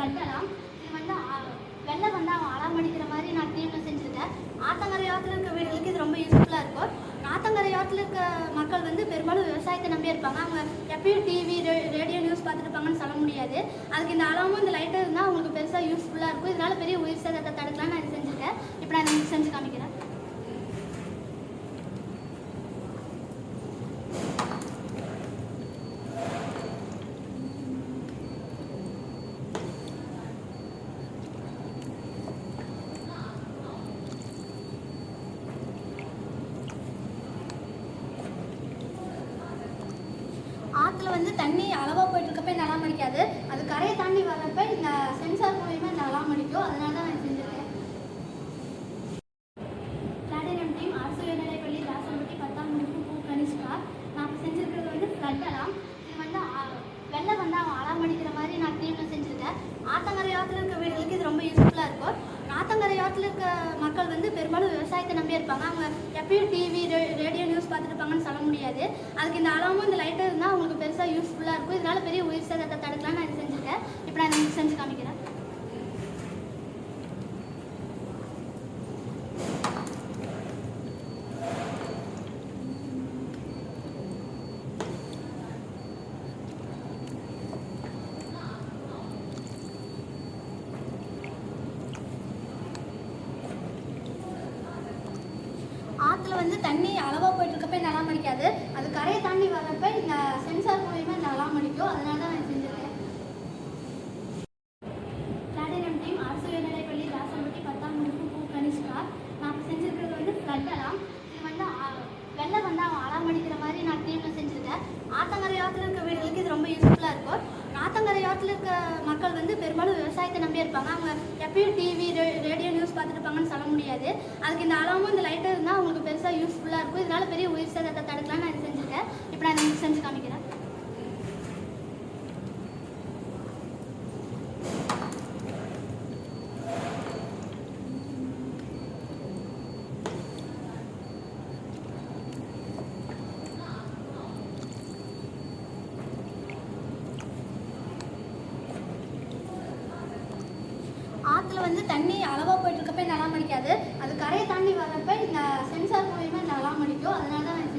Flood எல்லாம் இது வந்து வெள்ளம் வந்து அவன் அலாமடிக்கிற மாதிரி நான் டீமில் செஞ்சுருக்கேன். ஆத்தங்கரையோரத்தில் இருக்க வீடுகளுக்கு இது ரொம்ப யூஸ்ஃபுல்லாக இருக்கும். ஆத்தங்கரையோரத்தில் இருக்க மக்கள் வந்து பெரும்பாலும் விவசாயத்தை நம்பியே இருப்பாங்க. அவங்க எப்பயும் டிவி ரேடியோ நியூஸ் பார்த்துருப்பாங்கன்னு சொல்ல முடியாது. அதுக்கு இந்த அலாமும் இந்த லைட்டும் இருந்தால் அவங்களுக்கு பெருசாக யூஸ்ஃபுல்லாக இருக்கும். இதனால் பெரிய உயிர் சேதத்தை தடுக்கலாம் நான் இது செஞ்சுருக்கேன். இப்போ நான் இது செஞ்சு காமிக்கிறேன். ஆற்றுல வந்து தண்ணி அளவாக போயிட்டு இருக்கப்ப இந்த அலாம் அடிக்காது. அது கரையை தாண்டி வர்றப்ப இந்த சென்சார் மூலியமாக இந்த அலாம் அடிக்கும். அதனால தான் நான் செஞ்சுருக்கேன். பிளாட்டினம் டீம் அரசு உயர்நிலைப்பள்ளி ராசம்பட்டி 10ஆம் வகுப்பு பூ கனிஷ்கா. நான் இப்போ செஞ்சுருக்கிறது வந்து ஃப்ளட் அலாம். இது வந்து வெள்ளம் வந்து அவன் அலாம் அடிக்கிற மாதிரி நான் டீமில் செஞ்சுருக்கேன். ஆத்தங்கரையோரத்தில் இருக்க வீடுகளுக்கு இது ரொம்ப யூஸ்ஃபுல்லாக இருக்கும். ஆத்தங்கரையோரத்தில் இருக்க மக்கள் வந்து பெரும்பாலும் விவசாயத்தை நம்பியே இருப்பாங்க. அவங்க எப்பயும் டிவி ரேடியோ நியூஸ் பார்த்துருப்பாங்கன்னு சொல்ல முடியாது. அதுக்கு இந்த அலாமும் இந்த லைட்டும் இருந்தால் அவங்களுக்கு பெருசாக யூஸ்ஃபுல்லாக இருக்கும். இதனால் பெரிய உயிர் சேதத்தை தடுக்கலாம் நான் இது செஞ்சுருக்கேன். இப்போ நான் இது செஞ்சு காமிக்கிறேன். ஆற்றுல வந்து தண்ணி அளவாக போயிட்டு இருக்கப்ப இந்த அலாம் அடிக்காது. அது கரையை தாண்டி வர்றப்ப இந்த சென்சார் மூலியமாக இந்த அலாம் அடிக்கும். அதனால தான் நான் செஞ்சுருக்கேன். பிளாட்டினம் டீம் அரசு உயர்நிலைப்பள்ளி ராசம்பட்டி 10ஆம் வகுப்பு பூ கனிஷ்கா. நான் இப்போ செஞ்சுருக்கிறது வந்து ஃப்ளட் அலாம். இது வந்து வெள்ளம் வந்து அவன் அலாம் அடிக்கிற மாதிரி நான் டீமில் செஞ்சுருக்கேன். ஆத்தங்கரையோரத்தில் இருக்க வீடுகளுக்கு இது ரொம்ப யூஸ்ஃபுல்லாக இருக்கும். ஆத்தங்கரையோரத்தில் இருக்க மக்கள் வந்து பெரும்பாலும் விவசாயத்தை நம்பியே இருப்பாங்க. அவங்க எப்பயும் டிவி ரேடியோ நியூஸ் பார்த்துருப்பாங்கன்னு சொல்ல முடியாது. அதுக்கு இந்த அலாமும் இந்த லைட்டும் இருந்தால் அவங்களுக்கு பெருசாக யூஸ்ஃபுல்லாக இருக்கும். இதனால் பெரிய உயிர் சேதத்தை தடுக்கலாம் நான் இது செஞ்சுருக்கேன். இப்போ நான் இது செஞ்சு காமிக்கிறேன். ஆற்றுல வந்து தண்ணி அளவாக போயிட்டு இருக்கப்ப இந்த அலாம் அடிக்காது. அது கரையை தாண்டி வர்றப்ப இந்த சென்சார் மூலியமாக இந்த அலாம் அடிக்கும். அதனால தான் நான்